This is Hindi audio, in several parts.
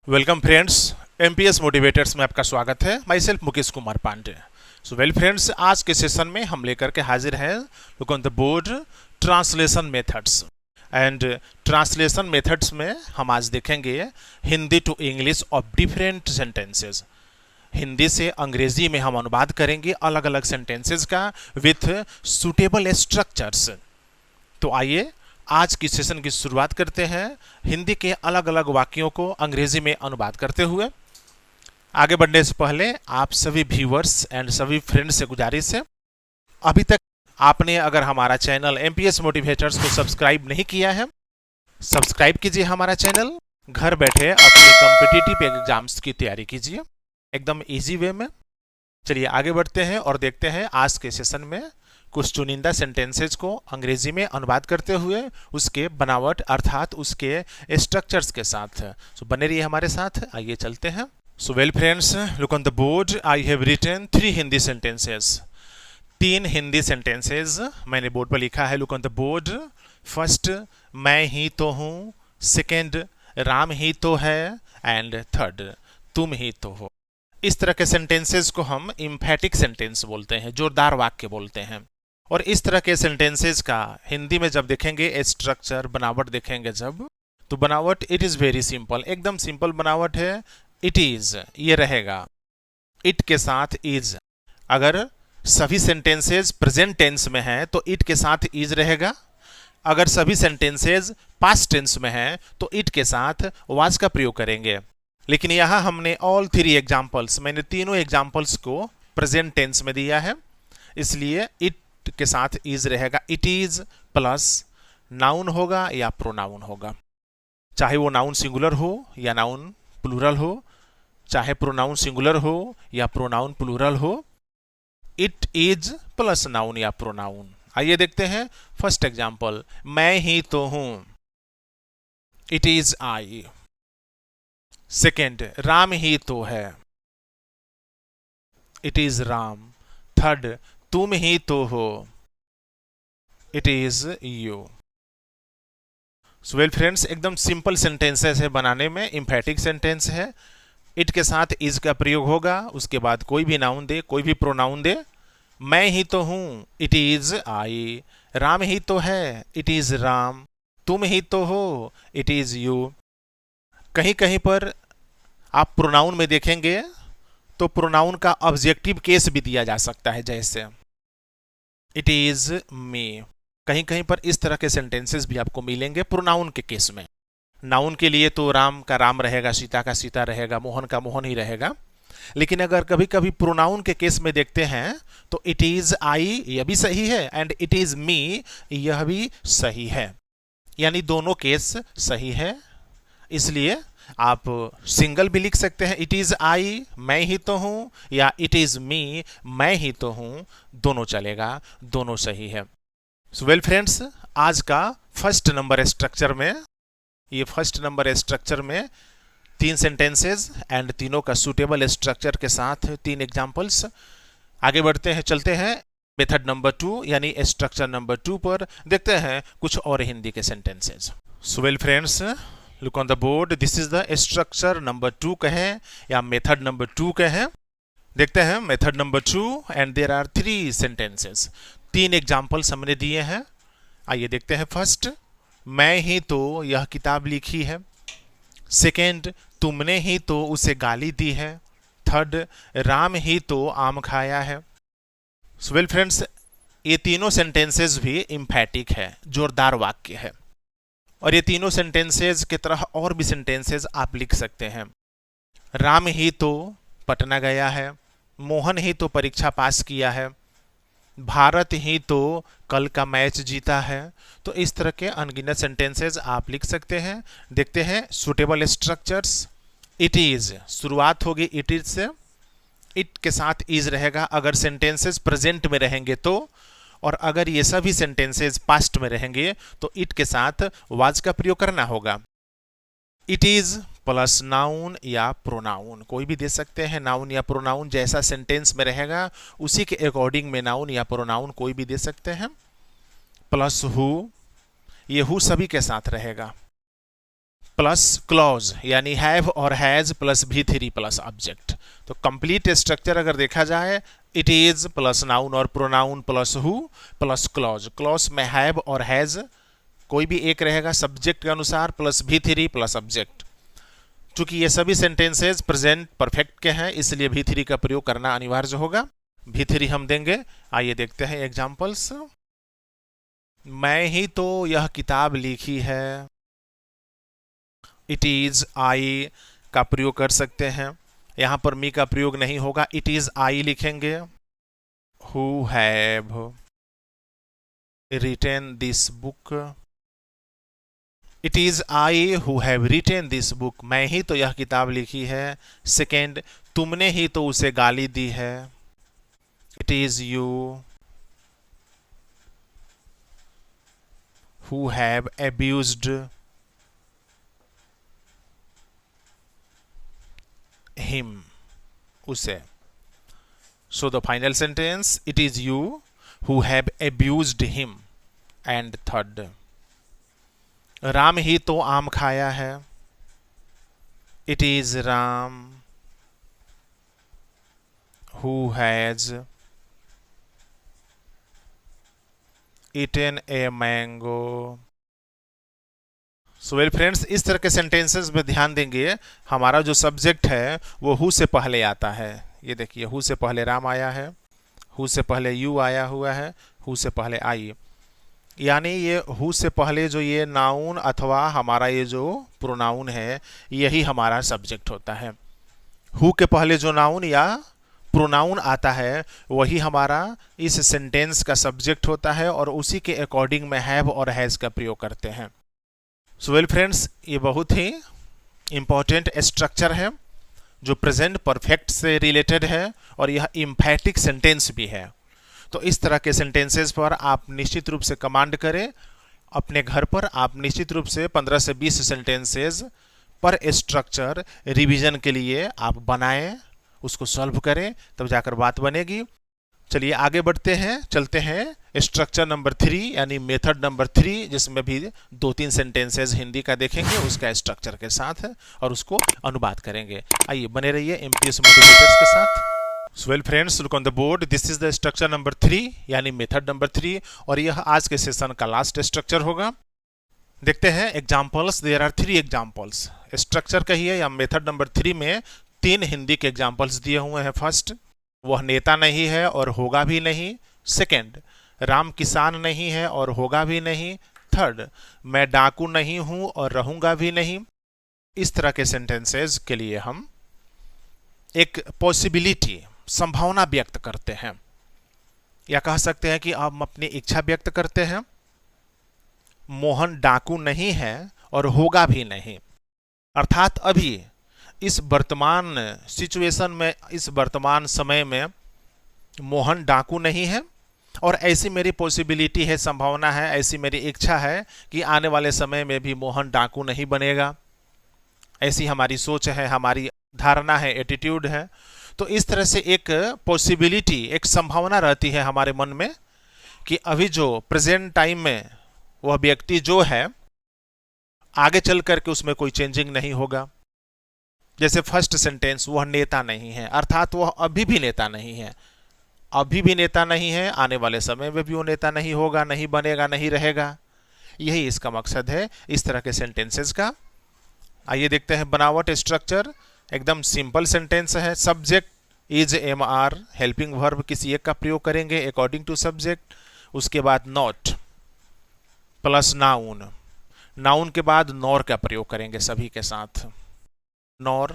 वेलकम फ्रेंड्स, एमपीएस मोटिवेटर्स में आपका स्वागत है। Myself Mukesh Kumar Pandey. So well friends, आज के सेशन में हम लेकर के हाजिर हैं look on the board translation methods. And translation methods में हम आज देखेंगे Hindi to English of different sentences. Hindi से अंग्रेजी में हम अनुवाद करेंगे अलग अलग सेंटेंसेस का विथ सुटेबल स्ट्रक्चर्स। तो आइए आज की सेशन की शुरुआत करते हैं हिंदी के अलग अलग वाक्यों को अंग्रेजी में अनुवाद करते हुए। आगे बढ़ने से पहले आप सभी व्यूअर्स एंड सभी फ्रेंड्स से गुजारिश है, अभी तक आपने अगर हमारा चैनल एमपीएस मोटिवेटर्स को सब्सक्राइब नहीं किया है, सब्सक्राइब कीजिए हमारा चैनल। घर बैठे अपनी कॉम्पिटिटिव एग्जाम्स की तैयारी कीजिए एकदम इजी वे में। चलिए आगे बढ़ते हैं और देखते हैं आज के सेशन में कुछ चुनिंदा सेंटेंसेज को अंग्रेजी में अनुवाद करते हुए उसके बनावट अर्थात उसके स्ट्रक्चर्स के साथ। सो बने रहिए हमारे साथ, आइए चलते हैं। So well friends, look on the board. I have written 3 Hindi sentences. 3 Hindi sentences मैंने बोर्ड पर लिखा है। Look on the board. First, मैं ही तो हूँ। सेकेंड, राम ही तो है। एंड थर्ड, तुम ही तो हो। इस तरह के सेंटेंसेस को हम इम्फेटिक सेंटेंस बोलते हैं, जोरदार वाक्य बोलते हैं। और इस तरह के सेंटेंसेस का हिंदी में जब देखेंगे स्ट्रक्चर, बनावट देखेंगे जब, तो बनावट इट इज वेरी सिंपल, एकदम सिंपल बनावट है। इट इज ये रहेगा, इट के साथ इज। अगर सभी सेंटेंसेस प्रेजेंट टेंस में हैं तो इट के साथ इज रहेगा। अगर सभी सेंटेंसेस पास्ट टेंस में हैं तो इट के साथ वाज का प्रयोग करेंगे। लेकिन यहां हमने ऑल 3 एग्जाम्पल्स, मैंने तीनों एग्जाम्पल्स को प्रेजेंट टेंस में दिया है, इसलिए इट के साथ इज रहेगा। इट इज प्लस नाउन होगा या प्रोनाउन होगा, चाहे वो नाउन सिंगुलर हो या नाउन प्लूरल हो, चाहे प्रोनाउन सिंगुलर हो या प्रोनाउन प्लूरल हो। इट इज प्लस नाउन या प्रोनाउन। आइए देखते हैं फर्स्ट एग्जाम्पल, मैं ही तो हूं। It is I. Second, Ram ही तो है। It is Ram. थर्ड, तुम ही तो हो। It is you. So well friends, एकदम सिंपल सेंटेंसेस है बनाने में, इम्फेटिक सेंटेंस है। इट के साथ इज का प्रयोग होगा, उसके बाद कोई भी नाउन दे, कोई भी प्रोनाउन दे। मैं ही तो हूं, इट इज आई। राम ही तो है, इट इज राम। तुम ही तो हो, इट इज यू। कहीं कहीं पर आप प्रोनाउन में देखेंगे तो प्रोनाउन का ऑब्जेक्टिव केस भी दिया जा सकता है, जैसे इट इज मी। कहीं कहीं पर इस तरह के सेंटेंसेस भी आपको मिलेंगे प्रोनाउन के केस में। नाउन के लिए तो राम का राम रहेगा, सीता का सीता रहेगा, मोहन का मोहन ही रहेगा। लेकिन अगर कभी कभी प्रोनाउन के केस में देखते हैं तो इट इज आई यह भी सही है एंड इट इज मी यह भी सही है, यानी दोनों केस सही है। इसलिए आप सिंगल भी लिख सकते हैं, इट इज आई मैं ही तो हूं, या इट इज मी मैं ही तो हूं, दोनों चलेगा, दोनों सही है। सो वेल फ्रेंड्स, आज का फर्स्ट नंबर स्ट्रक्चर में, ये फर्स्ट नंबर स्ट्रक्चर में 3 सेंटेंसेस एंड तीनों का सुटेबल स्ट्रक्चर के साथ 3 एग्जांपल्स। आगे बढ़ते हैं, चलते हैं मेथड नंबर 2 यानी स्ट्रक्चर नंबर 2 पर। देखते हैं कुछ और हिंदी के sentences. So well friends, look on the board. This is the structure number 2 कहें या मेथड नंबर 2 कहें। देखते हैं method number 2 and there are 3 sentences. 3 examples हमने दिए हैं। आइए देखते हैं। फर्स्ट, मैं ही तो यह किताब लिखी है। सेकेंड, तुमने ही तो उसे गाली दी है। थर्ड, राम ही तो आम खाया है। सो वेल फ्रेंड्स, ये तीनों सेंटेंसेस भी इम्फेटिक है, जोरदार वाक्य है। और ये तीनों सेंटेंसेस की तरह और भी सेंटेंसेस आप लिख सकते हैं। राम ही तो पटना गया है। मोहन ही तो परीक्षा पास किया है। भारत ही तो कल का मैच जीता है। तो इस तरह के अनगिनत सेंटेंसेस आप लिख सकते हैं। देखते हैं सुटेबल स्ट्रक्चर्स। इट इज, शुरुआत होगी इट इज से, इट के साथ इज रहेगा अगर सेंटेंसेस प्रेजेंट में रहेंगे तो, और अगर ये सभी सेंटेंसेस पास्ट में रहेंगे तो इट के साथ वाज का प्रयोग करना होगा। इट इज प्लस नाउन या प्रोनाउन, कोई भी दे सकते हैं, नाउन या प्रोनाउन, जैसा सेंटेंस में रहेगा उसी के अकॉर्डिंग में नाउन या प्रोनाउन कोई भी दे सकते हैं। प्लस हु, ये हु सभी के साथ रहेगा। प्लस क्लॉज यानी हैव और has plus V3 plus object. तो कंप्लीट स्ट्रक्चर अगर देखा जाए, इट इज प्लस नाउन और pronoun plus who plus clause. Clause में हैव और हैज कोई भी एक रहेगा सब्जेक्ट के अनुसार, प्लस V3 प्लस ऑब्जेक्ट। चूंकि ये सभी सेंटेंसेज प्रेजेंट परफेक्ट के हैं, इसलिए V3 का प्रयोग करना अनिवार्य होगा। V3 हम देंगे। आइए देखते हैं एग्जांपल्स। मैं ही तो यह किताब लिखी है, इट इज आई का प्रयोग कर सकते हैं। यहां पर मी का प्रयोग नहीं होगा, इट इज आई लिखेंगे। Who have written this book, it is I who have written this book. मैं ही तो यह किताब लिखी है। सेकेंड, तुमने ही तो उसे गाली दी है, it is you who have abused him, उसे। So the final sentence, it is you who have abused him. And third, Ram ही तो आम खाया है, it is Ram who has eaten a mango. So well friends, इस तरह के सेंटेंसेस में ध्यान देंगे, हमारा जो सब्जेक्ट है वो हु से पहले आता है। ये देखिए, हु से पहले राम आया है, हु से पहले यू आया हुआ है, हु से पहले आई। यानी ये हु से पहले जो ये नाउन अथवा हमारा ये जो प्रोनाउन है, यही हमारा सब्जेक्ट होता है। हु के पहले जो नाउन या प्रोनाउन आता है वही हमारा इस सेंटेंस का सब्जेक्ट होता है, और उसी के अकॉर्डिंग में हैव और हैज का प्रयोग करते हैं। सो वेल फ्रेंड्स, ये बहुत ही इंपॉर्टेंट स्ट्रक्चर है जो प्रेजेंट परफेक्ट से रिलेटेड है, और यह इम्फैटिक सेंटेंस भी है। तो इस तरह के सेंटेंसेस पर आप निश्चित रूप से कमांड करें। अपने घर पर आप निश्चित रूप से 15 से 20 सेंटेंसेस पर स्ट्रक्चर रिवीजन के लिए आप बनाएं, उसको सॉल्व करें, तब जाकर बात बनेगी। चलिए आगे बढ़ते हैं, चलते हैं स्ट्रक्चर नंबर 3 यानी मेथड नंबर 3, जिसमें भी 2-3 सेंटेंसेस हिंदी का देखेंगे उसका स्ट्रक्चर के साथ, और उसको अनुवाद करेंगे। आइए बने रहिए एमपीएस मोटिवेटर्स के साथ। सो well friends, look on the board, this is the structure number 3 यानी मेथड नंबर 3, और यह आज के सेशन का लास्ट स्ट्रक्चर होगा। देखते हैं examples. There are 3 examples. Structure कहिए या मेथड नंबर 3 में 3 हिंदी के एग्जाम्पल्स दिए हुए हैं। फर्स्ट, वह नेता नहीं है और होगा भी नहीं। सेकंड, राम किसान नहीं है और होगा भी नहीं। थर्ड, मैं डाकू नहीं हूं और रहूंगा भी नहीं। इस तरह के सेंटेंसेस के लिए हम एक पॉसिबिलिटी, संभावना व्यक्त करते हैं, या कह सकते हैं कि हम अपनी इच्छा व्यक्त करते हैं। मोहन डाकू नहीं है और होगा भी नहीं, अर्थात अभी इस वर्तमान सिचुएशन में, इस वर्तमान समय में मोहन डाकू नहीं है, और ऐसी मेरी पॉसिबिलिटी है, संभावना है, ऐसी मेरी इच्छा है कि आने वाले समय में भी मोहन डाकू नहीं बनेगा। ऐसी हमारी सोच है, हमारी धारणा है, एटीट्यूड है। तो इस तरह से एक पॉसिबिलिटी, एक संभावना रहती है हमारे मन में कि अभी जो प्रेजेंट टाइम में वह व्यक्ति जो है, आगे चल करके उसमें कोई चेंजिंग नहीं होगा। जैसे फर्स्ट सेंटेंस, वह नेता नहीं है, अर्थात वह अभी भी नेता नहीं है, अभी भी नेता नहीं है, आने वाले समय में भी वो नेता नहीं होगा, नहीं बनेगा, नहीं रहेगा। यही इसका मकसद है इस तरह के सेंटेंसेस का। आइए देखते हैं बनावट, स्ट्रक्चर। एकदम सिंपल सेंटेंस है। Subject is M-are, helping verb किसी एक का प्रयोग करेंगे अकॉर्डिंग टू सब्जेक्ट। उसके बाद नॉट प्लस नाउन, नाउन के बाद नॉर का प्रयोग करेंगे सभी के साथ। नॉर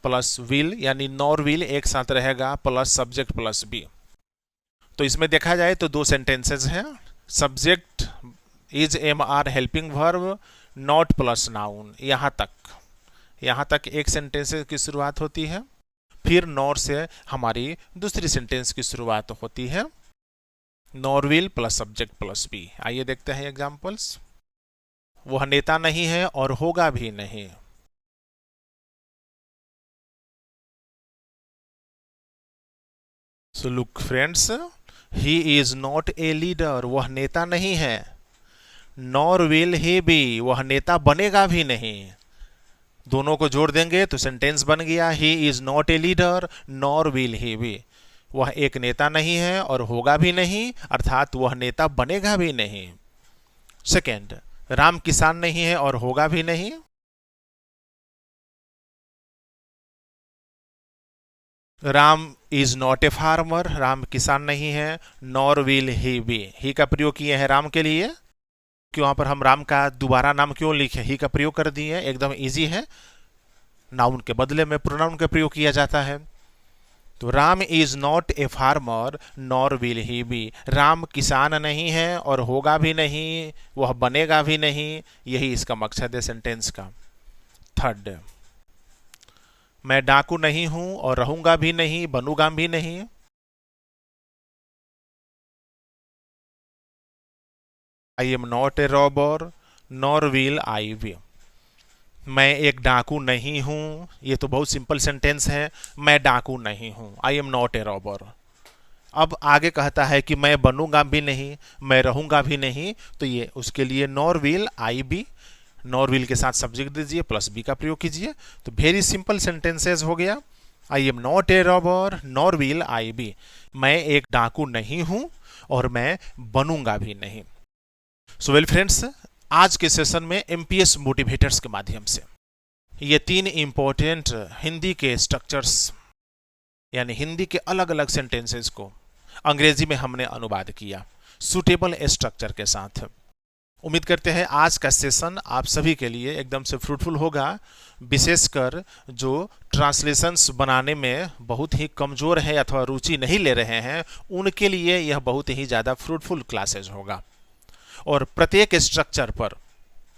प्लस विल यानी नॉर विल एक साथ रहेगा, प्लस सब्जेक्ट प्लस बी। तो इसमें देखा जाए तो 2 सेंटेंसेस हैं। Subject is M-are helping verb, not plus noun. यहाँ तक एक सेंटेंस की शुरुआत होती है, फिर नॉर से हमारी दूसरी सेंटेंस की शुरुआत होती है। Nor will plus subject plus be. आइए देखते हैं एग्जाम्पल्स। वह नेता नहीं है और होगा भी नहीं। So look friends, he is not a leader, वह नेता नहीं है। नॉर विल ही बी, वह नेता बनेगा भी नहीं। दोनों को जोड़ देंगे तो सेंटेंस बन गया, he is not a leader nor will he be. वह एक नेता नहीं है और होगा भी नहीं, अर्थात वह नेता बनेगा भी नहीं। सेकेंड, राम किसान नहीं है और होगा भी नहीं। Ram is not a farmer, Ram किसान नहीं है, नॉर विल ही बी, ही का प्रयोग किए हैं राम के लिए। क्यों वहां पर हम राम का दोबारा नाम क्यों लिखे, ही का प्रयोग कर दिए, एकदम इजी है, नाउन के बदले में प्रोनाउन का प्रयोग किया जाता है। तो Ram is not a farmer nor will he be, Ram किसान नहीं है और होगा भी नहीं, वह बनेगा भी नहीं, यही इसका मकसद है सेंटेंस का। थर्ड, मैं डाकू नहीं हूं और रहूंगा भी नहीं, बनूंगा भी नहीं। I am not a robber nor will I be, मैं एक डाकू नहीं हूं, ये तो बहुत सिंपल सेंटेंस है, मैं डाकू नहीं हूं, आई एम नॉट ए रॉबर। अब आगे कहता है कि मैं बनूंगा भी नहीं, मैं रहूंगा भी नहीं, तो ये उसके लिए nor will I be, nor will के साथ सब्जेक्ट दीजिए प्लस बी का प्रयोग कीजिए, तो वेरी सिंपल सेंटेंसेस हो गया। I am not a robber nor will I be, मैं एक डाकू नहीं हूं और मैं बनूंगा भी नहीं। सो वेल फ्रेंड्स, आज के सेशन में एमपीएस मोटिवेटर्स के माध्यम से ये 3 इंपॉर्टेंट हिंदी के स्ट्रक्चर्स, यानी हिंदी के अलग अलग सेंटेंसेस को अंग्रेजी में हमने अनुवाद किया सुटेबल स्ट्रक्चर के साथ। उम्मीद करते हैं आज का सेशन आप सभी के लिए एकदम से फ्रूटफुल होगा, विशेषकर जो ट्रांसलेशंस बनाने में बहुत ही कमजोर है अथवा रुचि नहीं ले रहे हैं, उनके लिए यह बहुत ही ज़्यादा फ्रूटफुल क्लासेज होगा। और प्रत्येक स्ट्रक्चर पर,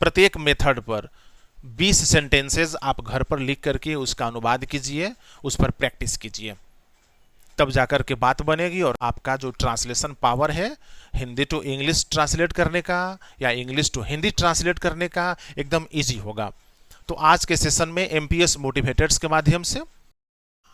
प्रत्येक मेथड पर 20 सेंटेंसेस आप घर पर लिख करके उसका अनुवाद कीजिए, उस पर प्रैक्टिस कीजिए, तब जाकर के बात बनेगी और आपका जो ट्रांसलेशन पावर है हिंदी टू इंग्लिश ट्रांसलेट करने का या इंग्लिश टू हिंदी ट्रांसलेट करने का एकदम इजी होगा। तो आज के सेशन में एमपीएस मोटिवेटर्स के माध्यम से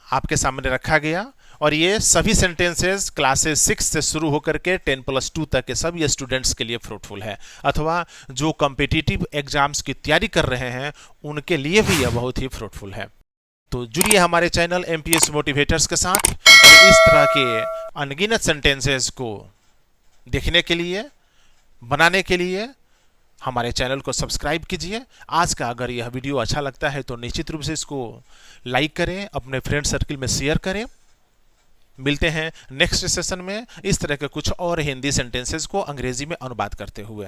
आपके सामने रखा गया, और ये सभी सेंटेंसेस क्लासेस 6 से शुरू होकर के 10+2 तक के सभी स्टूडेंट्स के लिए फ्रूटफुल है, अथवा जो कॉम्पिटिटिव एग्जाम्स की तैयारी कर रहे हैं उनके लिए भी यह बहुत ही फ्रूटफुल है। तो जुड़िए हमारे चैनल एमपीएस मोटिवेटर्स के साथ, और इस तरह के अनगिनत सेंटेंसेस को देखने के लिए, बनाने के लिए हमारे चैनल को सब्सक्राइब कीजिए। आज का अगर यह वीडियो अच्छा लगता है तो निश्चित रूप से इसको लाइक करें, अपने फ्रेंड सर्किल में शेयर करें। मिलते हैं नेक्स्ट सेशन में इस तरह के कुछ और हिंदी सेंटेंसेस को अंग्रेजी में अनुवाद करते हुए।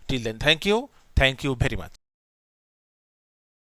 Till then thank you very much.